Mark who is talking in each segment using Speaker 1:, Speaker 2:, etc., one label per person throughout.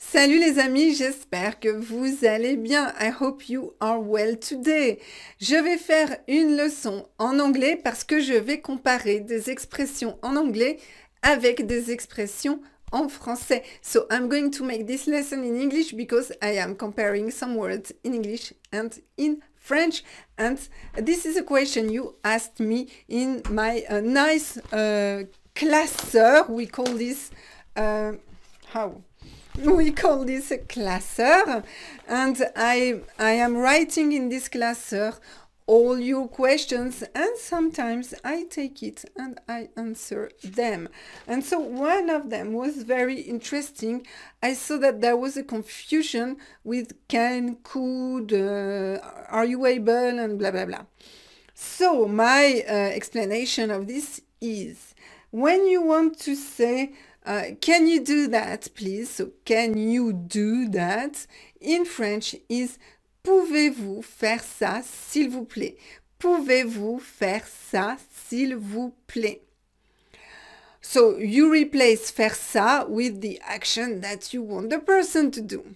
Speaker 1: Salut les amis, j'espère que vous allez bien. I hope you are well today. Je vais faire une leçon en anglais parce que je vais comparer des expressions en anglais avec des expressions en français. So I'm going to make this lesson in English because I am comparing some words in English and in French. And this is a question you asked me in my nice classeur. We call this we call this a classeur, and I am writing in this classeur all your questions, and sometimes I take it and I answer them. And so one of them was very interesting. I saw that there was a confusion with can, could, are you able, and blah blah blah. So my explanation of this is when you want to say can you do that, please? So, can you do that? In French is pouvez-vous faire ça, s'il vous plaît? Pouvez-vous faire ça, s'il vous plaît? So, you replace faire ça with the action that you want the person to do.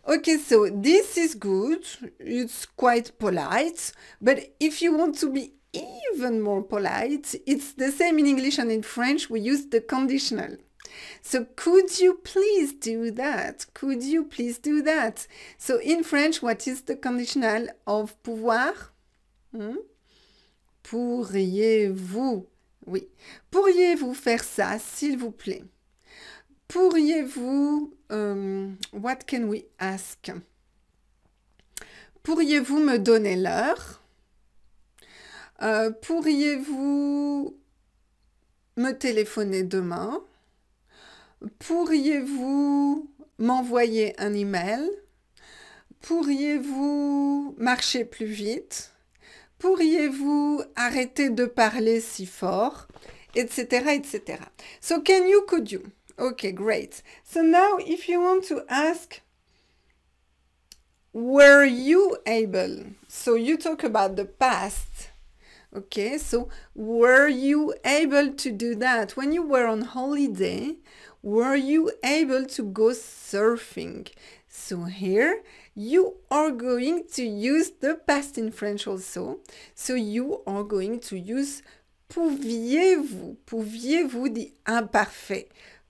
Speaker 1: Okay, so this is good. It's quite polite. But if you want to be even more polite, it's the same in English and in French. We use the conditional. So could you please do that? Could you please do that? So in French, what is the conditional of pouvoir? Pourriez-vous? Oui. Pourriez-vous faire ça, s'il vous plaît? Pourriez-vous... what can we ask? Pourriez-vous me donner l'heure? Pourriez-vous me téléphoner demain? Pourriez-vous m'envoyer un email? Pourriez-vous marcher plus vite? Pourriez-vous arrêter de parler si fort? Etc., etc. So can you, could you? Okay, great. So now if you want to ask, were you able? So you talk about the past. Okay, so were you able to do that? When you were on holiday, were you able to go surfing? So here, you are going to use the past in French also. So you are going to use pouviez-vous. Pouviez-vous dit imparfait.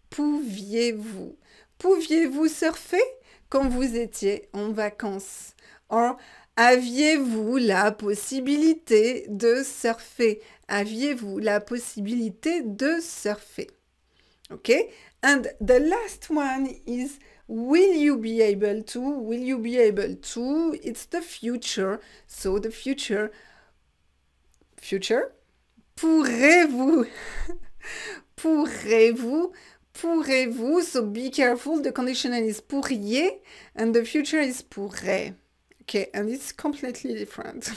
Speaker 1: Pouviez-vous. Pouviez-vous surfer quand vous étiez en vacances? Or, aviez-vous la possibilité de surfer? Aviez-vous la possibilité de surfer? Okay? And the last one is, will you be able to? Will you be able to? It's the future. So the future. Future? Pourrez-vous? Pourrez-vous? Pourrez-vous? So be careful. The conditional is pourriez and the future is pourrait. Okay, and it's completely different.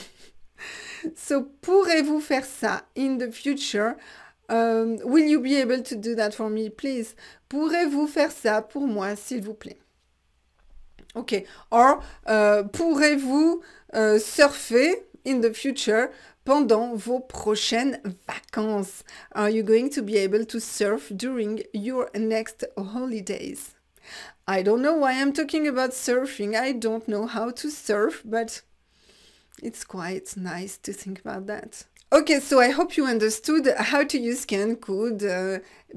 Speaker 1: So, pourrez-vous faire ça in the future? Will you be able to do that for me, please? Pourrez-vous faire ça pour moi, s'il vous plaît? Okay, or pourrez-vous surfer in the future pendant vos prochaines vacances? Are you going to be able to surf during your next holidays? I don't know why I'm talking about surfing. I don't know how to surf, but it's quite nice to think about that. Okay, so I hope you understood how to use can, could,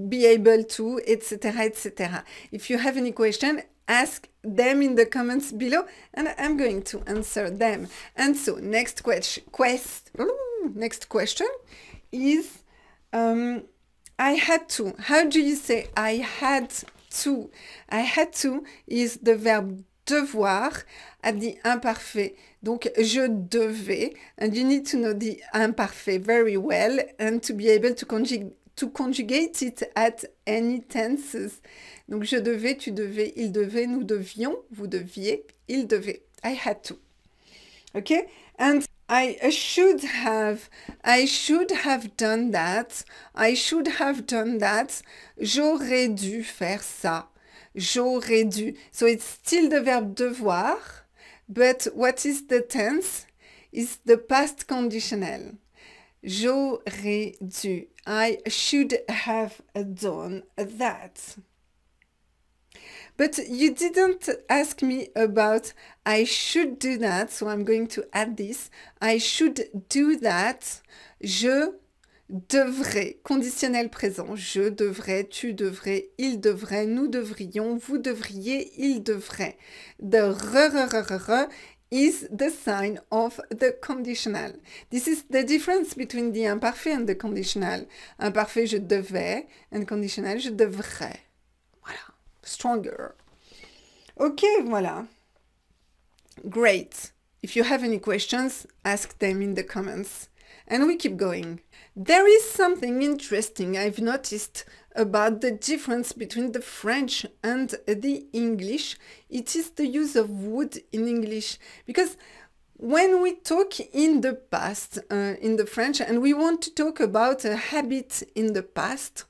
Speaker 1: be able to, etc., etc. If you have any question, ask them in the comments below, and I'm going to answer them. And so, next question is, I had to. How do you say I had to? I had to is the verb devoir at the imparfait. Donc, je devais, and you need to know the imparfait very well and to be able to conjugate it at any tenses. Donc, je devais, tu devais, il devait, nous devions, vous deviez, il devait. I had to. Okay? And I should have done that. I should have done that. J'aurais dû faire ça. J'aurais dû. So it's still the verb devoir, but what is the tense? Is the past conditional. J'aurais dû. I should have done that. But you didn't ask me about I should do that, so I'm going to add this. I should do that. Je devrais. Conditionnel présent. Je devrais, tu devrais, il devrait, nous devrions, vous devriez, il devrait. The re is the sign of the conditional. This is the difference between the imparfait and the conditional. Imparfait, je devais, and conditional, je devrais. Voilà. Stronger. Ok, voilà. Great. If you have any questions, ask them in the comments. And we keep going. There is something interesting I've noticed about the difference between the French and the English. It is the use of would in English. Because when we talk in the past, in the French, and we want to talk about a habit in the past,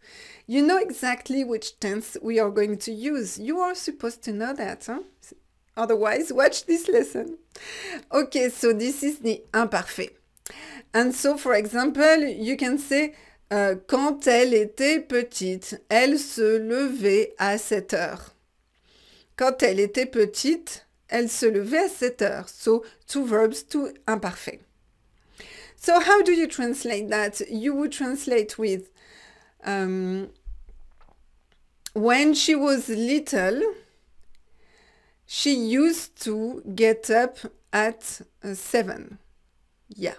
Speaker 1: you know exactly which tense we are going to use. You are supposed to know that, huh? Otherwise, watch this lesson. Okay, so this is the imparfait. And so, for example, you can say, quand elle était petite, elle se levait à 7 heures. Quand elle était petite, elle se levait à 7 heures. So, two verbs, two imparfait. So, how do you translate that? You would translate with, when she was little, she used to get up at 7. Yeah.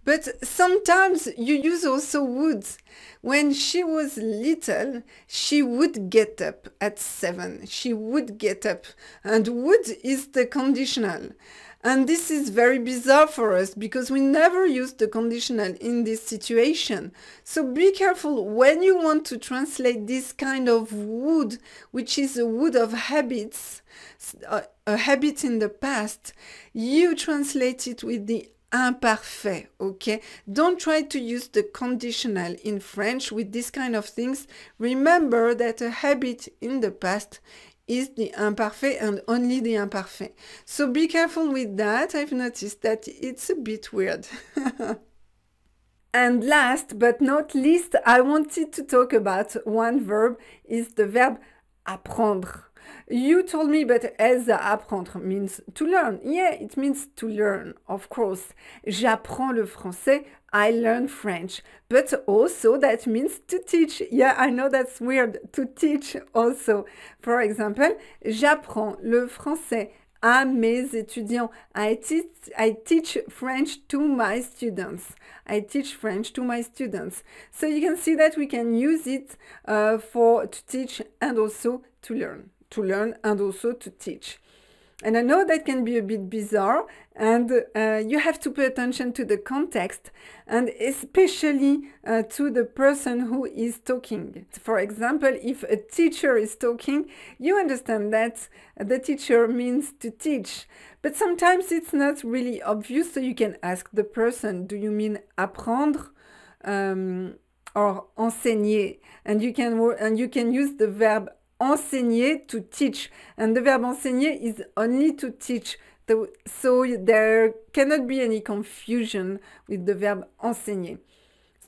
Speaker 1: But sometimes you use also would. When she was little, she would get up at 7. She would get up. And would is the conditional. And this is very bizarre for us because we never use the conditional in this situation. So be careful when you want to translate this kind of would, which is a would of habits, a habit in the past, you translate it with the imparfait, okay? Don't try to use the conditional in French with this kind of things. Remember that a habit in the past is the imparfait and only the imparfait. So be careful with that. I've noticed that it's a bit weird. And last but not least, I wanted to talk about one verb, is the verb apprendre. You told me, but Elsa, apprendre means to learn. Yeah, it means to learn, of course. J'apprends le français, I learn French. But also that means to teach. Yeah, I know that's weird, to teach also. For example, j'apprends le français à mes étudiants. I teach French to my students. I teach French to my students. So you can see that we can use it for to teach and also to learn. To learn and also to teach. And I know that can be a bit bizarre, and you have to pay attention to the context and especially to the person who is talking. For example, if a teacher is talking, you understand that the teacher means to teach. But sometimes it's not really obvious, so you can ask the person, do you mean apprendre or enseigner? And you can use the verb enseigner to teach, and the verb enseigner is only to teach, so there cannot be any confusion with the verb enseigner.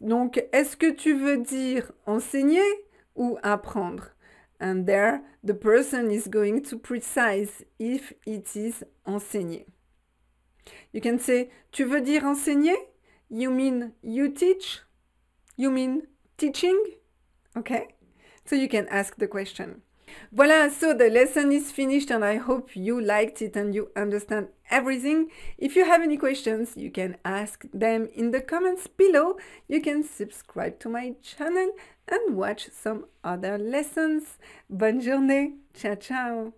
Speaker 1: Donc, est-ce que tu veux dire enseigner ou apprendre? And there, the person is going to precise if it is enseigner. You can say, tu veux dire enseigner? You mean you teach? You mean teaching? Okay? So you can ask the question. Voila, so the lesson is finished and I hope you liked it and you understand everything. If you have any questions, you can ask them in the comments below. You can subscribe to my channel and watch some other lessons. Bonne journée. Ciao, ciao.